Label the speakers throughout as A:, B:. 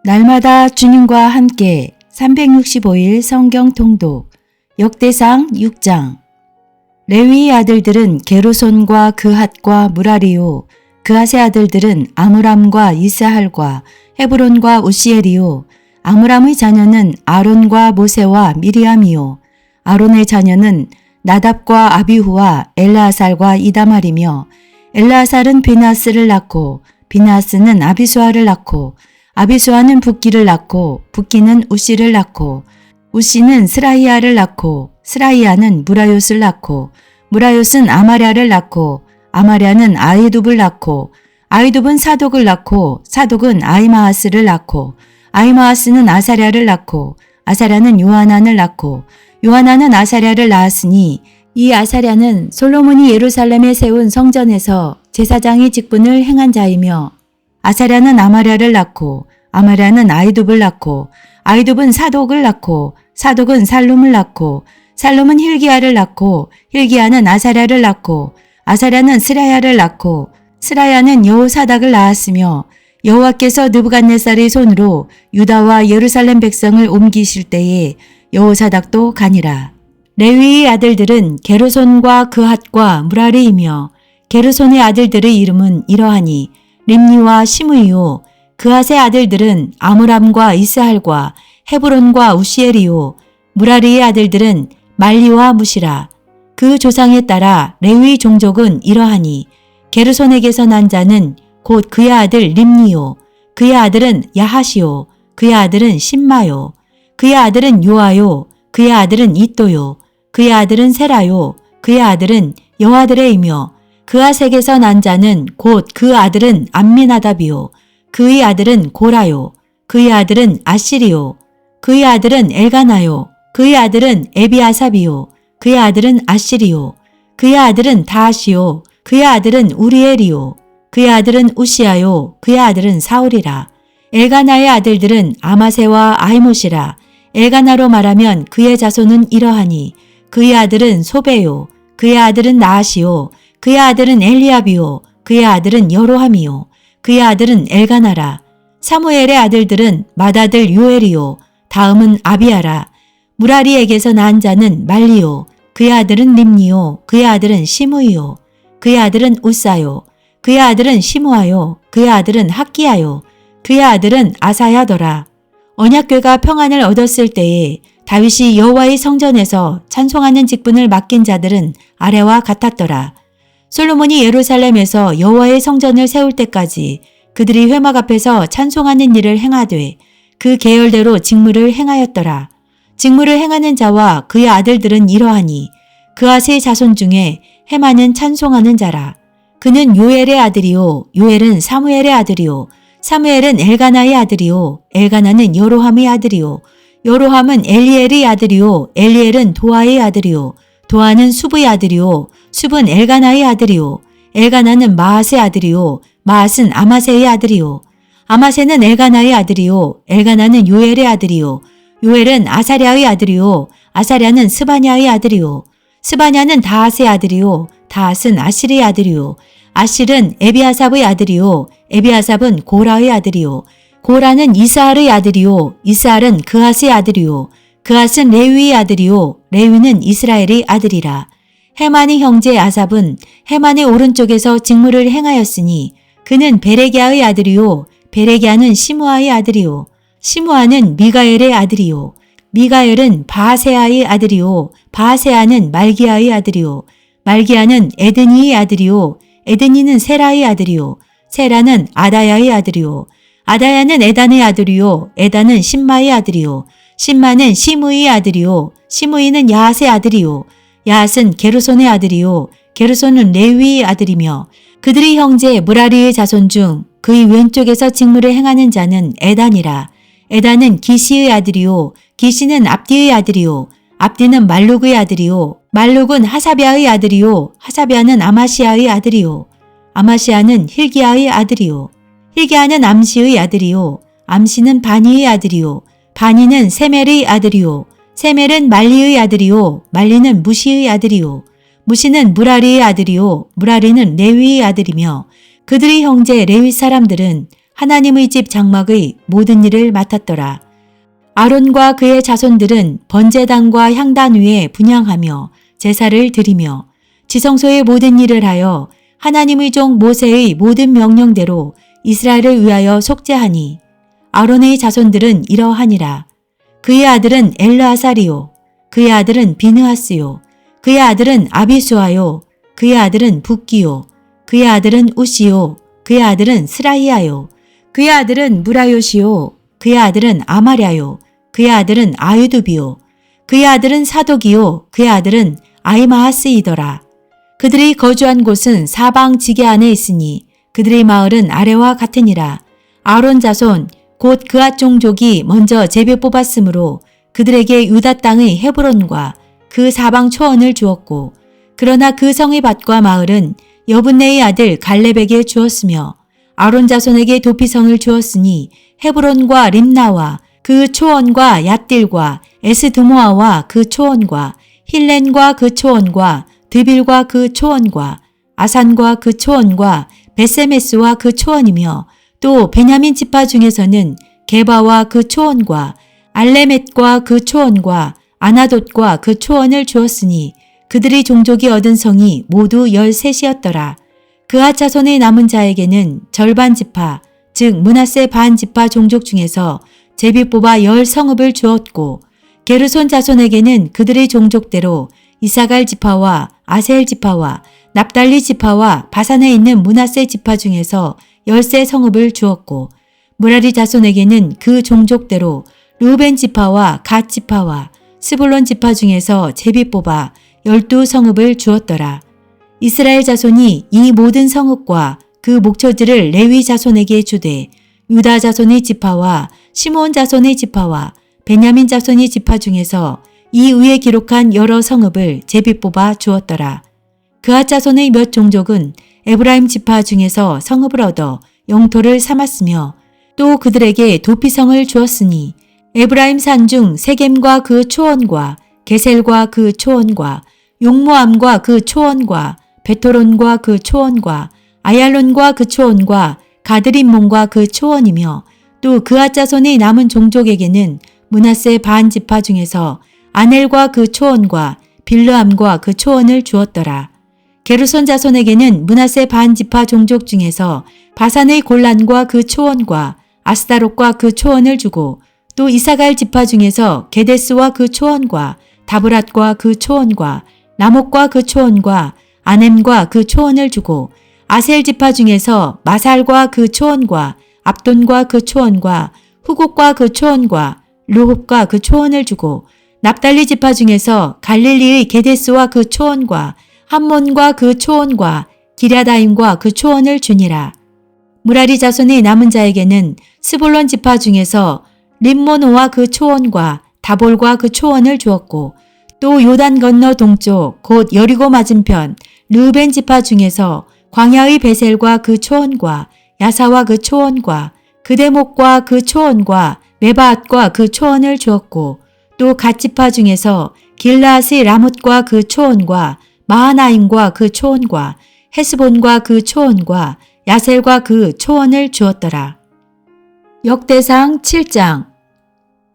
A: 날마다 주님과 함께 365일 성경 통독 역대상 6장. 레위의 아들들은 게르손과 그핫과 무라리요, 그핫의 아들들은 아므람과 이스할과 헤브론과 우시엘이요, 아므람의 자녀는 아론과 모세와 미리암이요, 아론의 자녀는 나답과 아비후와 엘르아살과 이다말이며, 엘르아살은 비나스를 낳고 비나스는 아비수아를 낳고 아비수아는 붓기를 낳고 붓기는 우시를 낳고 우시는 스라이아를 낳고 스라이아는 무라요스를 낳고 무라요스는 아마랴를 낳고 아마랴는 아이둡을 낳고 아이둡은 사독을 낳고 사독은 아이마아스를 낳고 아이마아스는 아사랴를 낳고 아사랴는 요하난을 낳고 요하난은 아사랴를 낳았으니 이 아사랴는 솔로몬이 예루살렘에 세운 성전에서 제사장의 직분을 행한 자이며 아사랴는 아마랴를 낳고 아마랴는 아이둡을 낳고 아이둡은 사독을 낳고 사독은 살룸을 낳고 살룸은 힐기야를 낳고 힐기야는 아사랴를 낳고 아사랴는 스라야를 낳고 스라야는 여호사닥을 낳았으며 여호와께서 느부갓네살의 손으로 유다와 예루살렘 백성을 옮기실 때에 여호사닥도 가니라. 레위의 아들들은 게르손과 그핫과 무라리이며 게르손의 아들들의 이름은 이러하니 림니와 시므이요, 그핫의 아들들은 아므람과 이스할과 헤브론과 우시엘이요, 무라리의 아들들은 말리와 무시라. 그 조상에 따라 레위 종족은 이러하니 게르손에게서 난 자는 곧 그의 아들 림니요, 그의 아들은 야하시요, 그의 아들은 심마요, 그의 아들은 요아요, 그의 아들은 이또요, 그의 아들은 세라요, 그의 아들은 여호아드레이며 그핫에게서 난 자는 곧 그 아들은 암미나답이요, 그의 아들은 고라요, 그의 아들은 아시리요, 그의 아들은 엘가나요, 그의 아들은 에비아삽이요, 그의 아들은 아시리요, 그의 아들은 다하시요, 그의 아들은 우리엘이요, 그의 아들은 우시아요, 그의 아들은 사울이라. 엘가나의 아들들은 아마세와 아이못이라. 엘가나로 말하면 그의 자손은 이러하니 그의 아들은 소베요, 그의 아들은 나하시요, 그의 아들은 엘리압이요, 그의 아들은 여로함이요, 그의 아들은 엘가나라. 사무엘의 아들들은 맏아들 요엘이요, 다음은 아비아라. 무라리에게서 난 자는 말리요, 그의 아들은 림니요, 그의 아들은 시므이요, 그의 아들은 우사요, 그의 아들은 시므아요, 그의 아들은 학기야요, 그의 아들은 아사야더라. 언약궤가 평안을 얻었을 때에 다윗이 여호와의 성전에서 찬송하는 직분을 맡긴 자들은 아래와 같았더라. 솔로몬이 예루살렘에서 여호와의 성전을 세울 때까지 그들이 회막 앞에서 찬송하는 일을 행하되 그 계열대로 직무를 행하였더라. 직무를 행하는 자와 그의 아들들은 이러하니 그핫의 자손 중에 헤만은 찬송하는 자라. 그는 요엘의 아들이요, 요엘은 사무엘의 아들이요, 사무엘은 엘가나의 아들이요, 엘가나는 여로함의 아들이요, 여로함은 엘리엘의 아들이요, 엘리엘은 도아의 아들이요, 도아는 수브의 아들이요, 숲은 엘가나의 아들이요, 엘가나는 마앗의 아들이요, 마앗은 아마세의 아들이요, 아마세는 엘가나의 아들이요, 엘가나는 요엘의 아들이요, 요엘은 아사랴의 아들이요, 아사랴는 스바냐의 아들이요, 스바냐는 다핫의 아들이요, 다핫은 아실의 아들이요, 아실은 에비아삽의 아들이요, 에비아삽은 고라의 아들이요, 고라는 이스할의 아들이요, 이스할은 그핫의 아들이요, 그핫은 레위의 아들이요, 레위는 이스라엘의 아들이라. 헤만의 형제 아삽은 헤만의 오른쪽에서 직무를 행하였으니 그는 베레기야의 아들이요, 베레기야는 시므아의 아들이요, 시므아는 미가엘의 아들이요, 미가엘은 바하세아의 아들이요, 바하세아는 말기야의 아들이요, 말기야는 에드니의 아들이요, 에드니는 세라의 아들이요, 세라는 아다야의 아들이요, 아다야는 에단의 아들이요, 에단은 심마의 아들이요, 심마는 시므의 아들이요, 시므이는 야핫의 아들이요, 야핫은 게르손의 아들이요, 게르손은 레위의 아들이며 그들의 형제 무라리의 자손 중 그의 왼쪽에서 직무를 행하는 자는 에단이라. 에단은 기시의 아들이요, 기시는 압디의 아들이요, 압디는 말룩의 아들이요, 말룩은 하사비아의 아들이요, 하사비아는 아마시아의 아들이요, 아마시아는 힐기야의 아들이요, 힐기야는 암시의 아들이요, 암시는 바니의 아들이요, 바니는 세멜의 아들이요, 세멜은 말리의 아들이요, 말리는 무시의 아들이요, 무시는 무라리의 아들이요, 무라리는 레위의 아들이며 그들의 형제 레위 사람들은 하나님의 집 장막의 모든 일을 맡았더라. 아론과 그의 자손들은 번제단과 향단 위에 분향하며 제사를 드리며 지성소의 모든 일을 하여 하나님의 종 모세의 모든 명령대로 이스라엘을 위하여 속죄하니 아론의 자손들은 이러하니라. 그의 아들은 엘르아사리요, 그의 아들은 비느하스요, 그의 아들은 아비수아요, 그의 아들은 붓기요, 그의 아들은 우시요, 그의 아들은 스라히아요, 그의 아들은 무라요시요, 그의 아들은 아마랴요, 그의 아들은 아유두비요, 그의 아들은 사독이요, 그의 아들은 아이마하스이더라. 그들이 거주한 곳은 사방 지게 안에 있으니 그들의 마을은 아래와 같으니라. 아론 자손 곧 그앗 종족이 먼저 제비 뽑았으므로 그들에게 유다 땅의 헤브론과 그 사방 초원을 주었고, 그러나 그 성의 밭과 마을은 여분네의 아들 갈렙에게 주었으며 아론 자손에게 도피성을 주었으니 헤브론과 림나와 그 초원과 얏딜과 에스드모아와 그 초원과 힐렌과 그 초원과 드빌과 그 초원과 아산과 그 초원과 베세메스와 그 초원이며, 또 베냐민 지파 중에서는 게바와 그 초원과 알레멧과 그 초원과 아나돗과 그 초원을 주었으니 그들의 종족이 얻은 성이 모두 13이었더라. 그앗 자손의 남은 자에게는 절반 지파, 즉 므낫세 반 지파 종족 중에서 제비 뽑아 10성읍을 주었고, 게르손 자손에게는 그들의 종족대로 이사갈 지파와 아셀 지파와 납달리 지파와 바산에 있는 므낫세 지파 중에서 13성읍을 주었고, 무라리 자손에게는 그 종족대로 루벤 지파와 갓 지파와 스불론 지파 중에서 제비 뽑아 12성읍을 주었더라. 이스라엘 자손이 이 모든 성읍과 그 목초지를 레위 자손에게 주되 유다 자손의 지파와 시므온 자손의 지파와 베냐민 자손의 지파 중에서 이 위에 기록한 여러 성읍을 제비 뽑아 주었더라. 그앗 자손의 몇 종족은 에브라임 지파 중에서 성읍을 얻어 영토를 삼았으며 또 그들에게 도피성을 주었으니 에브라임 산중 세겜과 그 초원과 게셀과 그 초원과 용모암과 그 초원과 베토론과 그 초원과 아얄론과 그 초원과 가드림몬과 그 초원이며, 또 그앗 자손의 남은 종족에게는 므낫세 반 지파 중에서 아넬과 그 초원과 빌르암과 그 초원을 주었더라. 게르손 자손에게는 므낫세 반 지파 종족 중에서 바산의 골란과 그 초원과 아스다롯과 그 초원을 주고, 또 이사갈 지파 중에서 게데스와 그 초원과 다브랏과 그 초원과 라목과 그 초원과 아넴과 그 초원을 주고, 아셀 지파 중에서 마살과 그 초원과 압돈과 그 초원과 후곡과 그 초원과 르홉과 그 초원을 주고, 납달리 지파 중에서 갈릴리의 게데스와 그 초원과 함몬과 그 초원과 기랴다임과 그 초원을 주니라. 무라리 자손의 남은 자에게는 스불론 지파 중에서 림모노와 그 초원과 다볼과 그 초원을 주었고, 또 요단 건너 동쪽 곧 여리고 맞은편 르벤 지파 중에서 광야의 베셀과 그 초원과 야사와 그 초원과 그대목과 그 초원과 메바앗과 그 초원을 주었고, 또 갓 지파 중에서 길라앗의 라못과 그 초원과 마하나임과 그 초원과 헤스본과 그 초원과 야셀과 그 초원을 주었더라. 역대상 7장.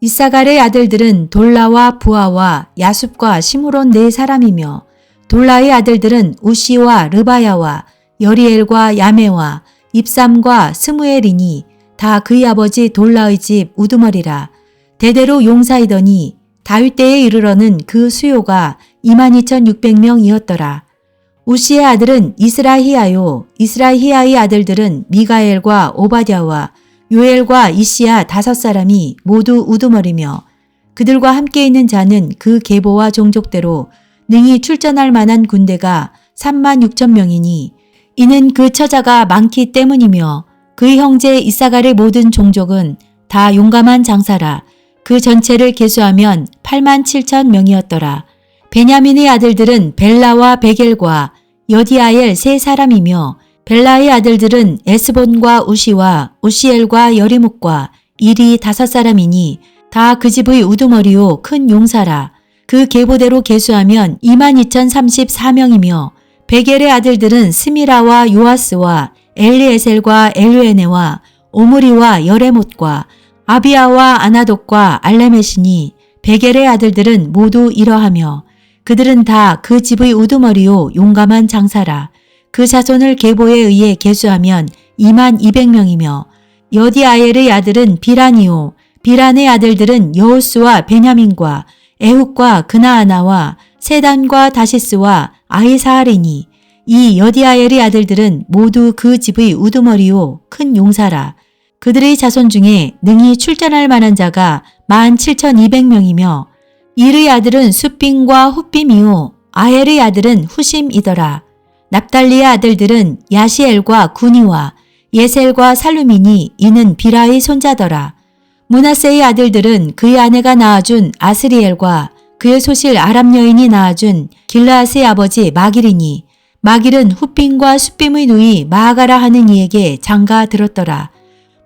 A: 이사갈의 아들들은 돌라와 부하와 야숲과 시므론 4사람이며, 돌라의 아들들은 우시와 르바야와 여리엘과 야메와 입삼과 스무엘이니 다 그의 아버지 돌라의 집 우두머리라. 대대로 용사이더니 다윗 때에 이르러는 그 수요가 22,600명이었더라. 우시의 아들은 이스라히야요, 이스라히야의 아들들은 미가엘과 오바댜와 요엘과 이시야 5사람이 모두 우두머리며, 그들과 함께 있는 자는 그 계보와 종족대로 능히 출전할 만한 군대가 36,000명이니 이는 그 처자가 많기 때문이며, 그의 형제 이사갈의 모든 종족은 다 용감한 장사라. 그 전체를 계수하면 87,000명이었더라. 베냐민의 아들들은 벨라와 베겔과 여디아엘 3사람이며, 벨라의 아들들은 에스본과 우시와 우시엘과 여리목과 일이 5사람이니 다 그 집의 우두머리요 큰 용사라. 그 계보대로 계수하면 22,034명이며, 베겔의 아들들은 스미라와 요아스와 엘리에셀과 엘르에네와 오므리와 여레못과 아비아와 아나독과 알레메시니 베겔의 아들들은 모두 이러하며 그들은 다 그 집의 우두머리요 용감한 장사라. 그 자손을 계보에 의해 계수하면 22,000명이며 여디아엘의 아들은 비란이요 비란의 아들들은 여호수와 베냐민과 에훗과 그나아나와 세단과 다시스와 아히사할이니 이 여디아엘의 아들들은 모두 그 집의 우두머리요 큰 용사라. 그들의 자손 중에 능히 출전할 만한 자가 17,200명이며 일의 아들은 숫빔과 훗빔이요 아헬의 아들은 후심이더라. 납달리의 아들들은 야시엘과 구니와 예셀과 살루미니 이는 비라의 손자더라. 므낫세의 아들들은 그의 아내가 낳아준 아스리엘과 그의 소실 아람 여인이 낳아준 길르앗의 아버지 마길이니 마길은 훗빔과 숫빔의 누이 마하가라 하는 이에게 장가 들었더라.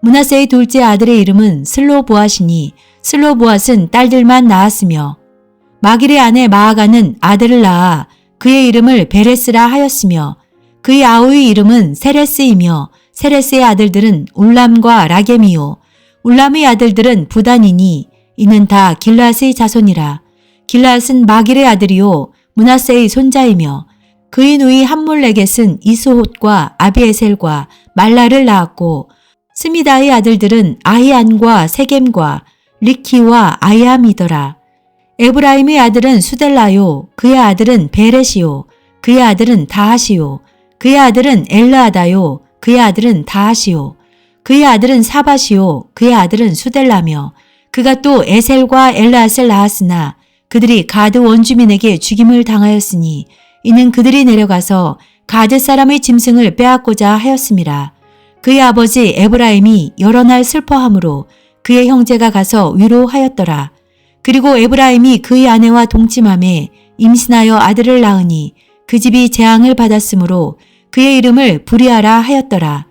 A: 므낫세의 둘째 아들의 이름은 슬로보앗이니 슬로보앗은 딸들만 낳았으며 마길의 아내 마하가는 아들을 낳아 그의 이름을 베레스라 하였으며 그의 아우의 이름은 세레스이며 세레스의 아들들은 울람과 라겜이요 울람의 아들들은 부단이니 이는 다 길르앗의 자손이라. 길르앗은 마길의 아들이요 므낫세의 손자이며 그의 누이 함몰레겟은 이스톳과 아비에셀과 말라를 낳았고 스미다의 아들들은 아히안과 세겜과 리키와 아이함이더라. 에브라임의 아들은 수델라요 그의 아들은 베렛이요 그의 아들은 다하시요 그의 아들은 엘르아다요 그의 아들은 다하시요 그의 아들은 사바시요 그의 아들은 수델라며 그가 또 에셀과 엘르앗을 낳았으나 그들이 가드 원주민에게 죽임을 당하였으니 이는 그들이 내려가서 가드 사람의 짐승을 빼앗고자 하였음이라. 그의 아버지 에브라임이 여러 날 슬퍼함으로 그의 형제가 가서 위로하였더라. 그리고 에브라임이 그의 아내와 동침함에 임신하여 아들을 낳으니 그 집이 재앙을 받았으므로 그의 이름을 부리아라 하였더라.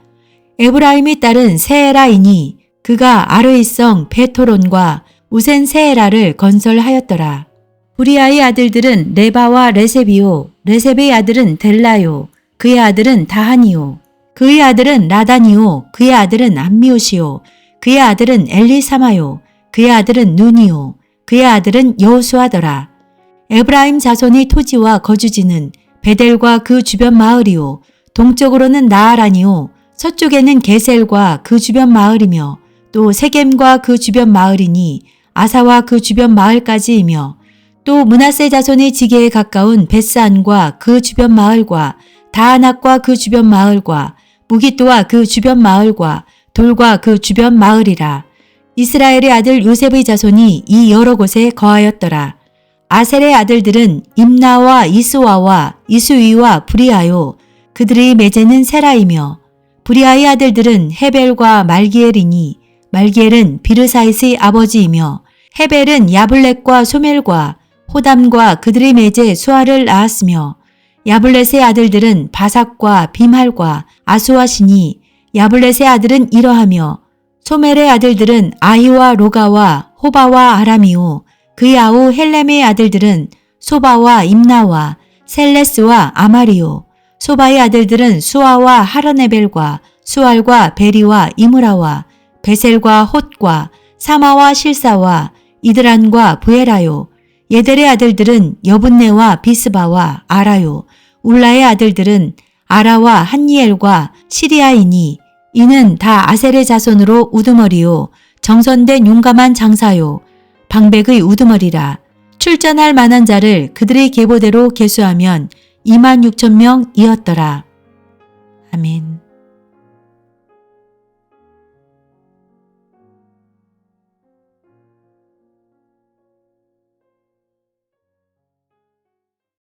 A: 에브라임의 딸은 세에라이니 그가 아르이성 베토론과 우센 세에라를 건설하였더라. 부리아의 아들들은 레바와 레셉이요 레셉의 아들은 델라요 그의 아들은 다하니요 그의 아들은 라다니요 그의 아들은 암미옷이요 그의 아들은 엘리사마요 그의 아들은 눈이요 그의 아들은 여호수아더라. 에브라임 자손의 토지와 거주지는 베델과 그 주변 마을이요 동쪽으로는 나아란이요 서쪽에는 게셀과 그 주변 마을이며 또 세겜과 그 주변 마을이니 아사와 그 주변 마을까지이며 또 므낫세 자손의 지게에 가까운 벳산과 그 주변 마을과 다아낙과 그 주변 마을과 무기또와 그 주변 마을과 돌과 그 주변 마을이라. 이스라엘의 아들 요셉의 자손이 이 여러 곳에 거하였더라. 아셀의 아들들은 임나와 이스와와 이스위와 부리아요 그들의 매제는 세라이며 부리아의 아들들은 헤벨과 말기엘이니 말기엘은 비르사잇의 아버지이며 헤벨은 야블렛과 소멜과 호담과 그들의 매제 수아를 낳았으며 야블렛의 아들들은 바삭과 빔할과 아수아시니 야블렛의 아들은 이러하며 소멜의 아들들은 아히와 로가와 호바와 아람이요 그의 아우 헬렘의 아들들은 소바와 임나와 셀레스와 아마리요 소바의 아들들은 수아와 하르네벨과 수알과 베리와 이므라와 베셀과 톳과 사마와 실사와 이드란과 부에라요 예델의 아들들은 여분네와 비스바와 아라요 울라의 아들들은 아라와 한니엘과 시리아이니 이는 다 아셀의 자손으로 우두머리요 정선된 용감한 장사요 방백의 우두머리라. 출전할 만한 자를 그들의 계보대로 계수하면 26,000명이었더라. 아멘.